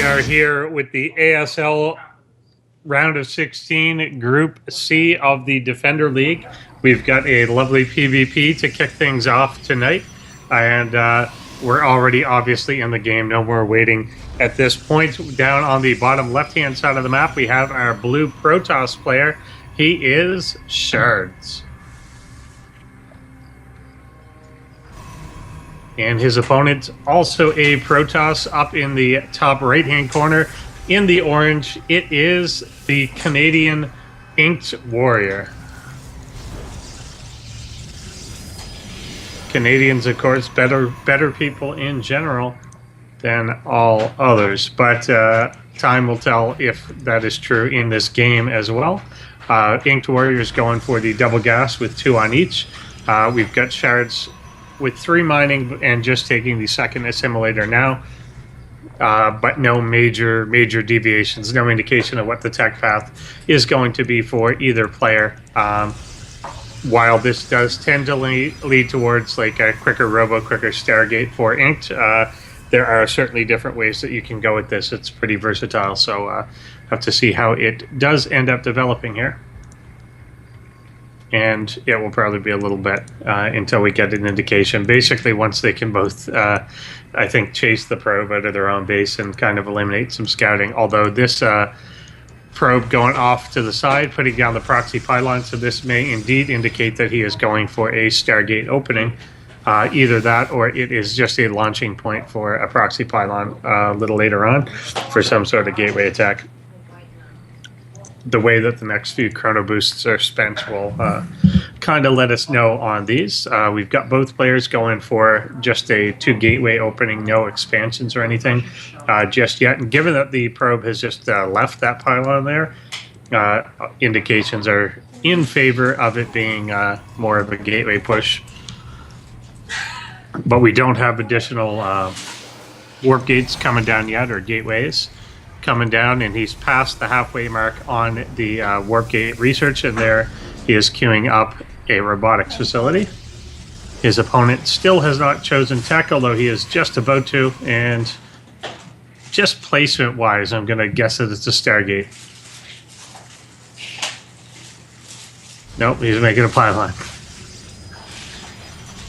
are here with the ASL round of 16, Group C of the Defender League. We've got a lovely PvP to kick things off tonight, and we're already obviously in the game. No more waiting at this point. Down on the bottom left-hand side of the map, we have our blue Protoss player. He is Shardz. And his opponent, also a Protoss, up in the top right-hand corner. In the orange, it is the Canadian InkedWarrior. Canadians, of course, better people in general than all others. But time will tell if that is true in this game as well. InkedWarrior is going for the double gas with 2 on each. We've got Shardz with 3 mining and just taking the second assimilator now. But no major deviations, no indication of what the tech path is going to be for either player. While this does tend to lead towards like a quicker Stargate for Inked, there are certainly different ways that you can go with this. It's pretty versatile, so have to see how it does end up developing here. And it will probably be a little bit until we get an indication. Basically, once they can both, I think, chase the probe out of their own base and kind of eliminate some scouting. Although this probe going off to the side, putting down the proxy pylon, so this may indeed indicate that he is going for a Stargate opening. Either that or it is just a launching point for a proxy pylon a little later on for some sort of gateway attack. The way that the next few chrono boosts are spent will kind of let us know on these. We've got both players going for just a 2 gateway opening, no expansions or anything just yet. And given that the probe has just left that pylon there, indications are in favor of it being more of a gateway push. But we don't have additional warp gates coming down yet, or gateways coming down, and he's past the halfway mark on the warp gate research, and there he is queuing up a robotics facility. His opponent still has not chosen tech, although he is just about to, and just placement wise, I'm going to guess that it's a Stargate. Nope, he's making a pylon.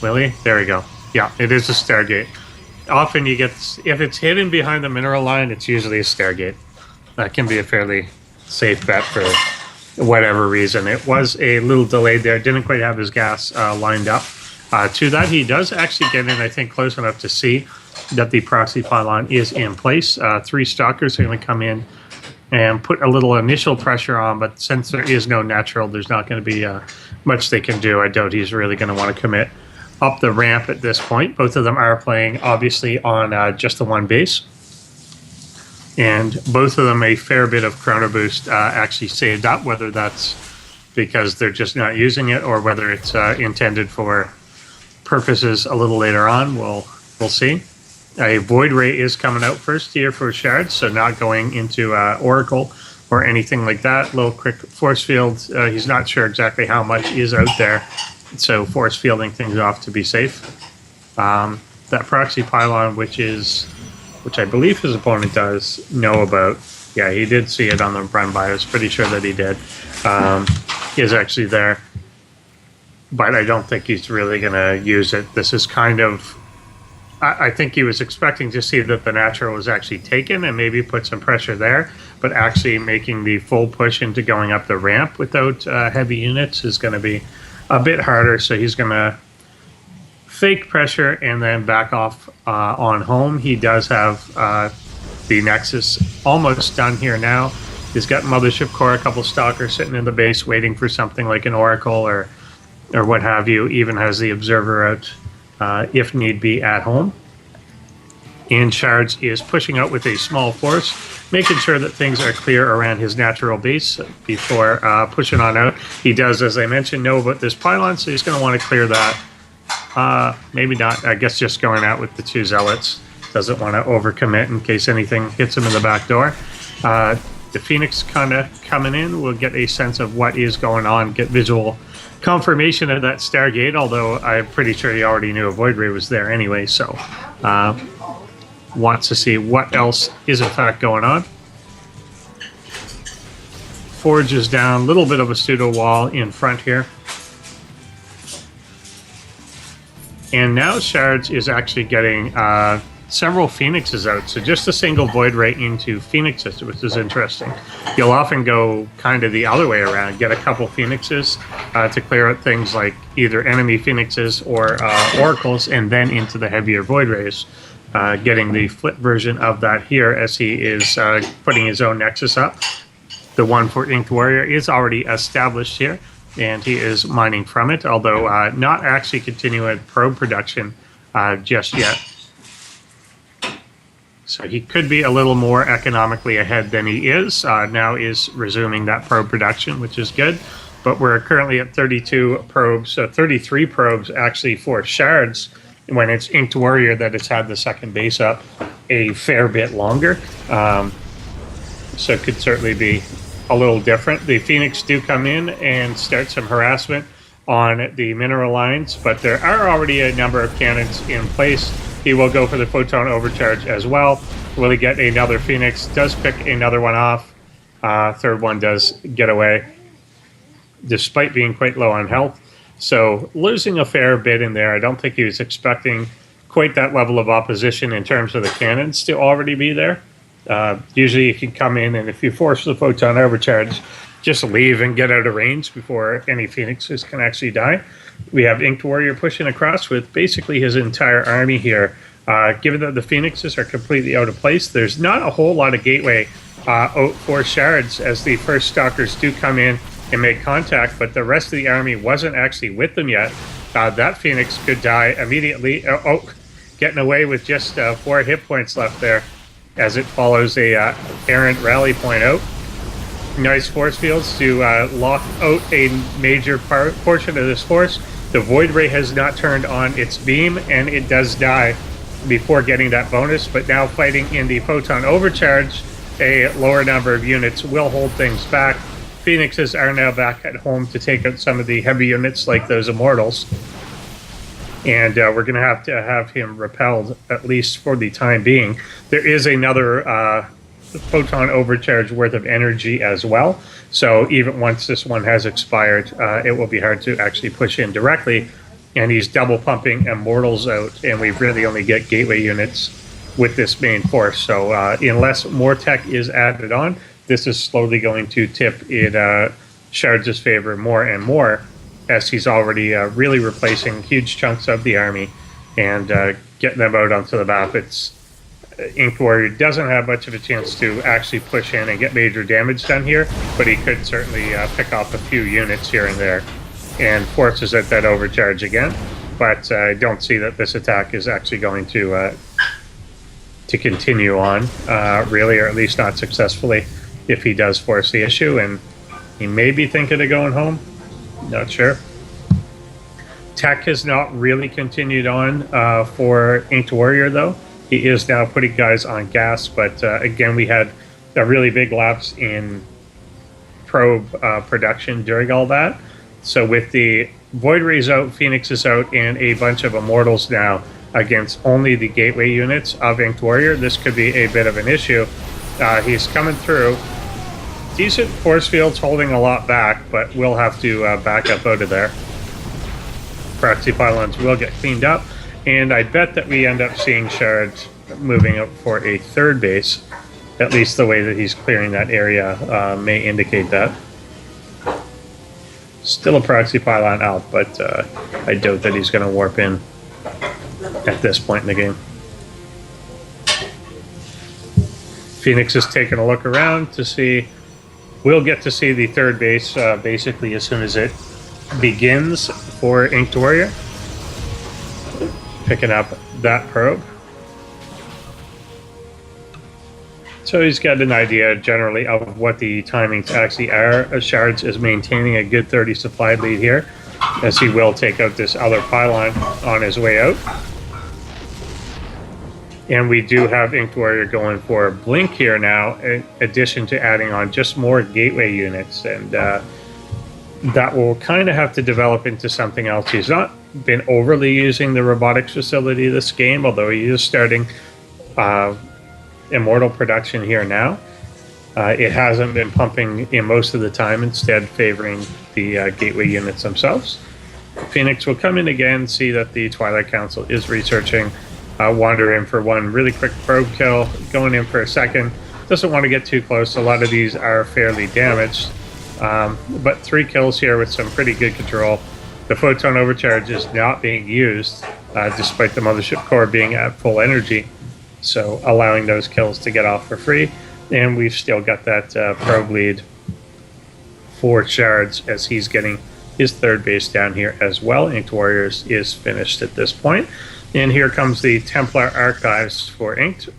Will he? There we go. Yeah, it is a Stargate. Often you get, if it's hidden behind the mineral line, it's usually a Stargate. That can be a fairly safe bet for whatever reason. It was a little delayed there, didn't quite have his gas lined up. To that, he does actually get in, I think, close enough to see that the proxy pylon is in place. 3 stalkers are going to come in and put a little initial pressure on, but since there is no natural, there's not going to be much they can do. I doubt he's really going to want to commit up the ramp at this point. Both of them are playing, obviously, on just the 1 base. And both of them a fair bit of chrono boost actually saved up, whether that's because they're just not using it or whether it's intended for purposes a little later on. We'll see. A Void Ray is coming out first here for Shardz, so not going into Oracle or anything like that. Little quick force field. He's not sure exactly how much is out there, so force fielding things off to be safe. That proxy pylon, which I believe his opponent does know about. Yeah, he did see it on the run by. I was pretty sure that he did. Is actually there, but I don't think he's really going to use it. This is kind of, I think he was expecting to see that the natural was actually taken and maybe put some pressure there, but actually making the full push into going up the ramp without heavy units is going to be a bit harder. So he's going to fake pressure and then back off on home. He does have the Nexus almost done here now. He's got Mothership Core, a couple Stalkers sitting in the base waiting for something like an Oracle or what have you. Even has the Observer out if need be at home. And Shardz is pushing out with a small force, making sure that things are clear around his natural base before pushing on out. He does, as I mentioned, know about this pylon, so he's going to want to clear that. Maybe not. I guess just going out with the 2 zealots. Doesn't want to overcommit in case anything hits him in the back door. The Phoenix kind of coming in. We'll get a sense of what is going on, get visual confirmation of that Stargate, although I'm pretty sure he already knew a Void Ray was there anyway, so wants to see what else is in fact going on. Forge is down, a little bit of a pseudo wall in front here. And now Shardz is actually getting several Phoenixes out. So just a single Void Ray into Phoenixes, which is interesting. You'll often go kind of the other way around, get a couple Phoenixes to clear out things like either enemy Phoenixes or Oracles, and then into the heavier Void Rays. Getting the flip version of that here as he is putting his own Nexus up. The one for InkedWarrior is already established here, and he is mining from it, although not actually continuing probe production just yet. So he could be a little more economically ahead than he is. Now is resuming that probe production, which is good. But we're currently at 32 probes, so 33 probes actually for Shardz, when it's InkedWarrior that has had the second base up a fair bit longer. So it could certainly be a little different. The Phoenix do come in and start some harassment on the mineral lines, but there are already a number of cannons in place. He will go for the photon overcharge as well. Will he get another Phoenix? Does pick another one off. Third one does get away, despite being quite low on health. So losing a fair bit in there. I don't think he was expecting quite that level of opposition in terms of the cannons to already be there. Usually you can come in, and if you force the photon overcharge, just leave and get out of range before any Phoenixes can actually die. We have InkedWarrior pushing across with basically his entire army here. Given that the Phoenixes are completely out of place, there's not a whole lot of gateway out for Shardz as the first Stalkers do come in and make contact, but the rest of the army wasn't actually with them yet. That Phoenix could die immediately. Getting away with just 4 hit points left there as it follows a errant rally point out. Nice force fields to lock out a major portion of this force. The Void Ray has not turned on its beam, and it does die before getting that bonus, but now fighting in the photon overcharge, a lower number of units will hold things back. Phoenixes are now back at home to take out some of the heavy units like those Immortals. And we're going to have him repelled, at least for the time being. There is another photon overcharge worth of energy as well. So even once this one has expired, it will be hard to actually push in directly. And he's double pumping Immortals out, and we really only get gateway units with this main force. So unless more tech is added on, this is slowly going to tip in Shardz's favor more and more, as he's already really replacing huge chunks of the army and getting them out onto the map. InkedWarrior doesn't have much of a chance to actually push in and get major damage done here, but he could certainly pick off a few units here and there and forces out that overcharge again. But I don't see that this attack is actually going to continue on, really, or at least not successfully, if he does force the issue. And he may be thinking of going home. Not sure. Tech has not really continued on for InkedWarrior, though. He is now putting guys on gas, but again, we had a really big lapse in probe production during all that. So with the Void Rays out, Phoenix is out, and a bunch of Immortals now against only the gateway units of InkedWarrior, this could be a bit of an issue. He's coming through. Decent force fields, holding a lot back, but we'll have to back up out of there. Proxy pylons will get cleaned up, and I bet that we end up seeing Shardz moving up for a third base. At least the way that he's clearing that area may indicate that. Still a proxy pylon out, but I doubt that he's going to warp in at this point in the game. Phoenix is taking a look around to see. We'll get to see the third base basically as soon as it begins for InkedWarrior. Picking up that probe. So he's got an idea generally of what the timings actually are. Shardz is maintaining a good 30 supply lead here, as he will take out this other pylon on his way out. And we do have InkedWarrior going for Blink here now, in addition to adding on just more gateway units. And that will kind of have to develop into something else. He's not been overly using the robotics facility this game, although he is starting immortal production here now. It hasn't been pumping in most of the time, instead favoring the gateway units themselves. Phoenix will come in again, see that the Twilight Council is researching, wander in for one really quick probe kill, going in for a second. Doesn't want to get too close. A lot of these are fairly damaged, but 3 kills here with some pretty good control. The photon overcharge is not being used, despite the mothership core being at full energy, so allowing those kills to get off for free. And we've still got that probe lead for Shardz as he's getting his 3rd base down here as well. InkedWarriors is finished at this point. And here comes the Templar Archives for Inked,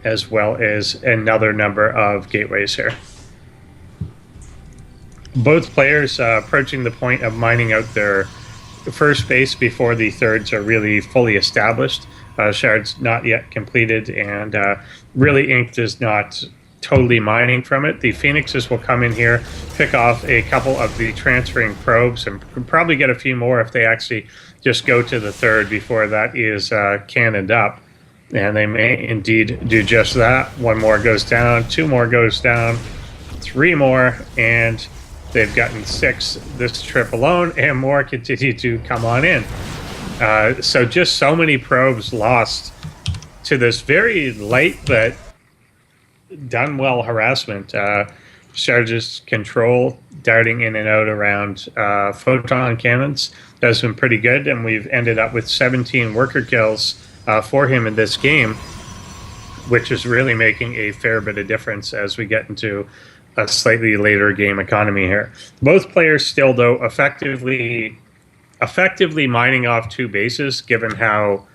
as well as another number of gateways here. Both players approaching the point of mining out their first base before the thirds are really fully established. Shardz not yet completed, and really Inked is not totally mining from it. The Phoenixes will come in here, pick off a couple of the transferring probes, and probably get a few more if they actually just go to the 3rd before that is cannoned up. And they may indeed do just that. 1 more goes down, 2 more goes down, 3 more, and they've gotten 6 this trip alone, and more continue to come on in. So just so many probes lost to this very light but done well harassment. Shard's control darting in and out around photon cannons has been pretty good, and we've ended up with 17 worker kills for him in this game, which is really making a fair bit of difference as we get into a slightly later game economy here. Both players still, though, effectively mining off 2 bases, given how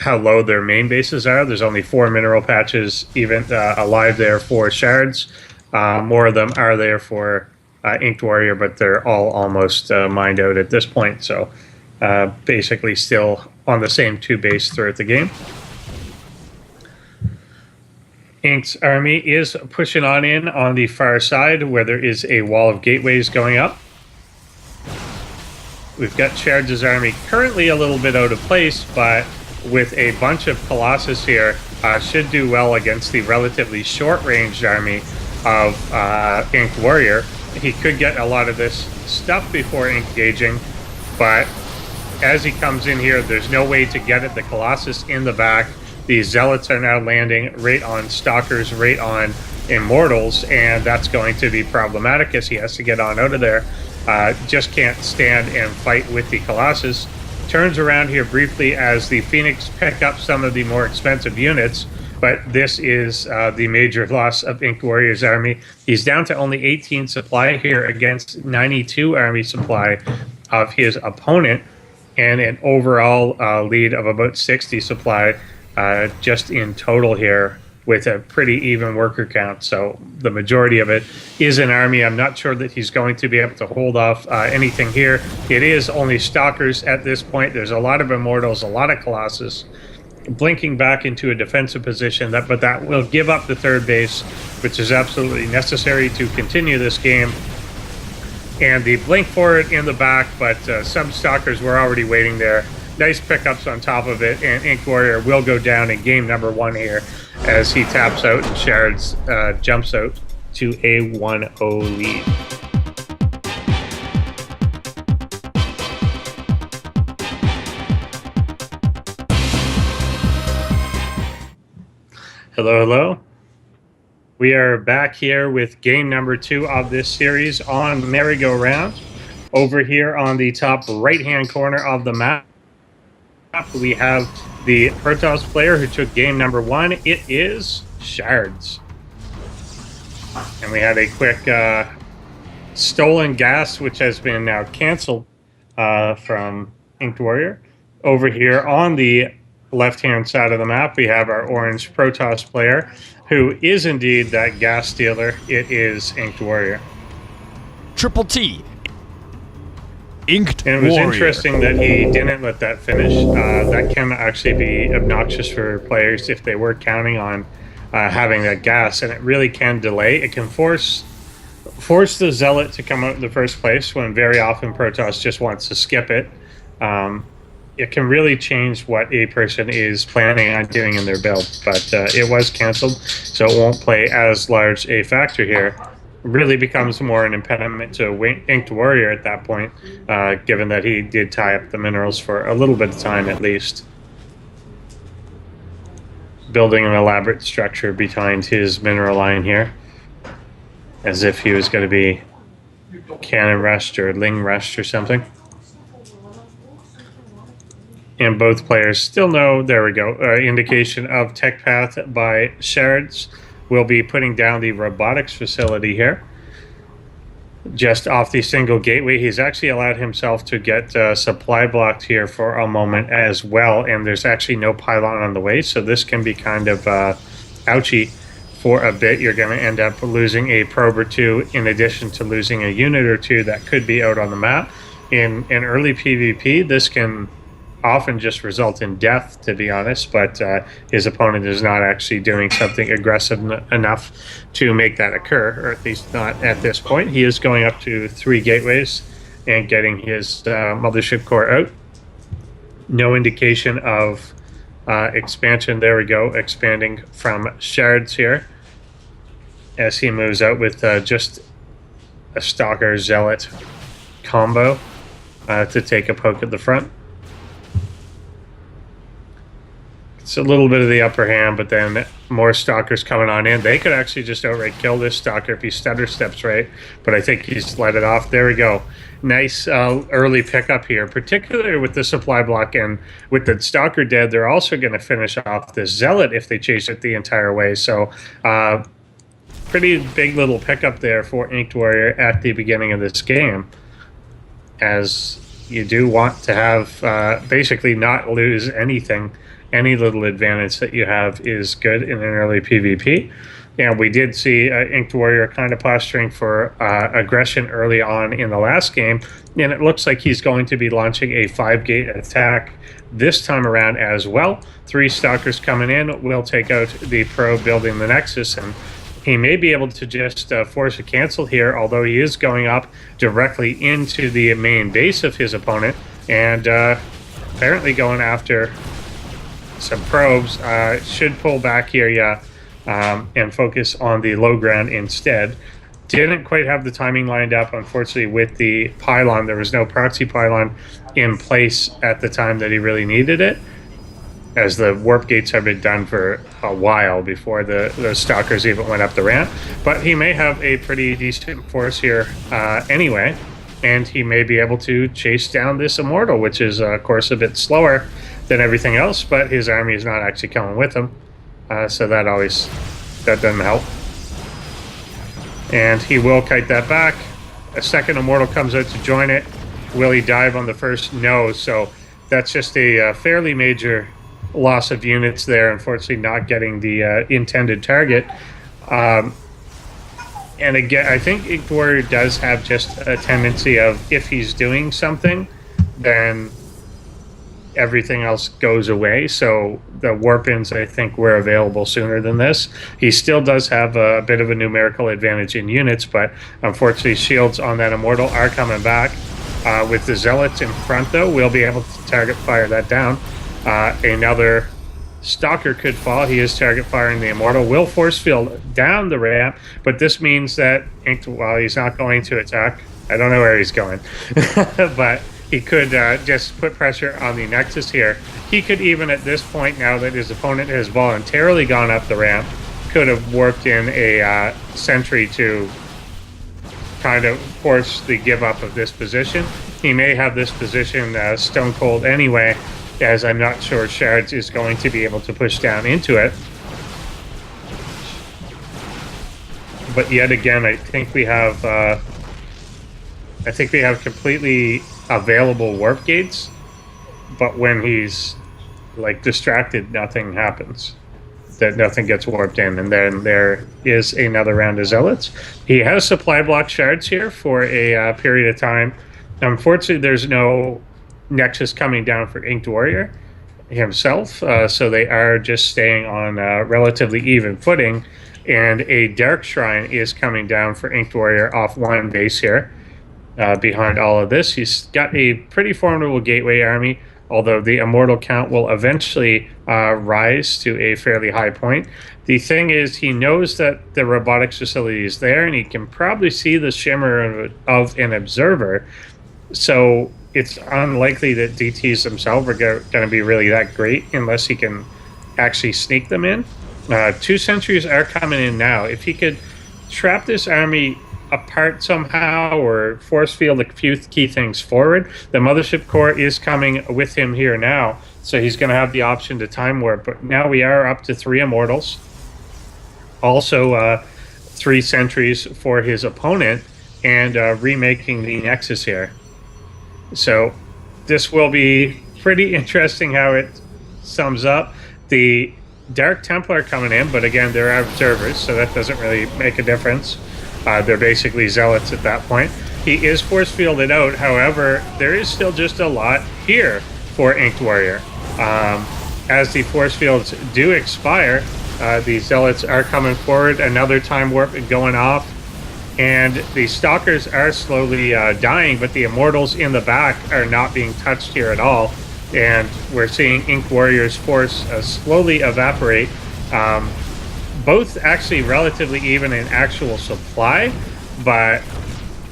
low their main bases are. There's only 4 mineral patches even alive there for Shardz. More of them are there for InkedWarrior, but they're all almost mined out at this point. So basically still on the same 2 base throughout the game. Inked's army is pushing on in on the far side where there is a wall of gateways going up. We've got Shardz's army currently a little bit out of place, but with a bunch of Colossus here, should do well against the relatively short-ranged army of InkedWarrior. He could get a lot of this stuff before engaging, but as he comes in here, there's no way to get at the Colossus in the back. The Zealots are now landing right on Stalkers, right on Immortals, and that's going to be problematic as he has to get on out of there. Just can't stand and fight with the Colossus. Turns around here briefly as the Phoenix pick up some of the more expensive units, but this is the major loss of InkedWarrior's army. He's down to only 18 supply here against 92 army supply of his opponent, and an overall lead of about 60 supply just in total here, with a pretty even worker count. So the majority of it is an army. I'm not sure that he's going to be able to hold off anything here. It is only Stalkers at this point. There's a lot of Immortals, a lot of Colossus, blinking back into a defensive position, but that will give up the 3rd base, which is absolutely necessary to continue this game. And the blink for it in the back, but some Stalkers were already waiting there. Nice pickups on top of it, and InkedWarrior will go down in game number 1 here as he taps out and Shardz jumps out to a 1-0 lead. Hello, hello. We are back here with game number 2 of this series on Merry-Go-Round. Over here on the top right-hand corner of the map, we have the Protoss player who took game number 1. It is Shardz. And we had a quick stolen gas, which has been now canceled from InkedWarrior. Over here on the left-hand side of the map, we have our orange Protoss player, who is indeed that gas stealer. It is InkedWarrior. Triple T. InkedWarrior. And it was interesting that he didn't let that finish. That can actually be obnoxious for players if they were counting on having that gas, and it really can delay. It can force the Zealot to come out in the first place when very often Protoss just wants to skip it. it can really change what a person is planning on doing in their build. But it was canceled, so it won't play as large a factor here. Really becomes more an impediment to InkedWarrior at that point, given that he did tie up the minerals for a little bit of time at least. Building an elaborate structure behind his mineral line here, as if he was going to be cannon rushed or ling rushed or something. And both players still know, there we go, indication of tech path by Shardz. We'll be putting down the robotics facility here. Just off the single gateway, he's actually allowed himself to get supply blocked here for a moment as well. And there's actually no pylon on the way, so this can be kind of ouchy for a bit. You're going to end up losing a probe or two, in addition to losing a unit or two that could be out on the map. In early PvP, this can often just result in death, to be honest, but his opponent is not actually doing something aggressive enough to make that occur, or at least not at this point. He is going up to 3 gateways and getting his mothership core out. No indication of expansion. There we go, expanding from Shardz here as he moves out with just a Stalker Zealot combo to take a poke at the front. It's a little bit of the upper hand, but then more Stalkers coming on in. They could actually just outright kill this Stalker if he stutter steps right, but I think he's let it off. There we go. Nice early pickup here, particularly with the supply block, and with the Stalker dead, they're also going to finish off the Zealot if they chase it the entire way. So pretty big little pickup there for InkedWarrior at the beginning of this game, as you do want to have basically not lose anything. Any little advantage that you have is good in an early PvP. And we did see InkedWarrior kind of posturing for aggression early on in the last game. And it looks like he's going to be launching a 5-gate attack this time around as well. 3 Stalkers coming in will take out the probe building the Nexus. And he may be able to just force a cancel here, although he is going up directly into the main base of his opponent. And apparently going after some probes. Should pull back here, yeah, and focus on the low ground instead. Didn't quite have the timing lined up, unfortunately, with the pylon. There was no proxy pylon in place at the time that he really needed it, as the warp gates have been done for a while before the Stalkers even went up the ramp. But he may have a pretty decent force here anyway, and he may be able to chase down this Immortal, which is, of course, a bit slower than everything else, but his army is not actually coming with him, so that doesn't help. And he will kite that back. A second Immortal comes out to join it. Will he dive on the first? No. So that's just a fairly major loss of units there, unfortunately not getting the intended target. And again, I think InkedWarrior does have just a tendency of, if he's doing something, then everything else goes away. So the warp-ins, I think, were available sooner than this. He still does have a bit of a numerical advantage in units, but unfortunately shields on that Immortal are coming back. With the Zealots in front, though, we'll be able to target fire that down. Another Stalker could fall. He is target firing the Immortal. Will force field down the ramp, but this means that he's not going to attack. I don't know where he's going, but he could just put pressure on the Nexus here. He could even, at this point, now that his opponent has voluntarily gone up the ramp, could have warped in a sentry to kind of force the give up of this position. He may have this position stone cold anyway, as I'm not sure Shardz is going to be able to push down into it. But yet again, I think we have completely available warp gates, but when he's like distracted, nothing happens. That nothing gets warped in, and then there is another round of Zealots. He has supply block Shardz here for a period of time. Unfortunately, there's no Nexus coming down for InkedWarrior himself, so they are just staying on relatively even footing, and a Dark Shrine is coming down for InkedWarrior off one base here. Behind all of this, he's got a pretty formidable gateway army. although the immortal count will eventually rise to a fairly high point. The thing is, he knows that the robotics facility is there, and he can probably see the shimmer of an observer. So it's unlikely that DTs themselves are going to be really that great unless he can actually sneak them in. 2 sentries are coming in now. If he could trap this army apart somehow or force field a few key things forward, the Mothership Core is coming with him here now, so he's going to have the option to time warp. But now we are up to 3 immortals, also 3 sentries for his opponent, and remaking the Nexus here. So this will be pretty interesting how it sums up. The Dark Templar coming in, but again, they're observers, so that doesn't really make a difference. They're basically zealots at that point. He is force fielded out, however, there is still just a lot here for InkedWarrior. As the force fields do expire, the zealots are coming forward, another time warp going off, and the stalkers are slowly dying, but the immortals in the back are not being touched here at all. And we're seeing InkedWarrior's force slowly evaporate. Both actually relatively even in actual supply, but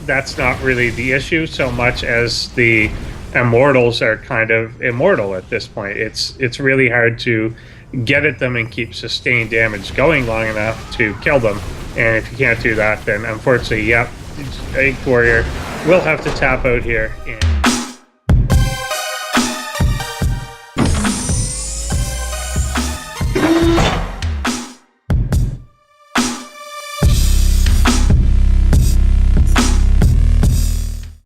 that's not really the issue so much as the immortals are kind of immortal at this point. It's really hard to get at them and keep sustained damage going long enough to kill them. And if you can't do that, then unfortunately, yep, InkedWarrior will have to tap out here.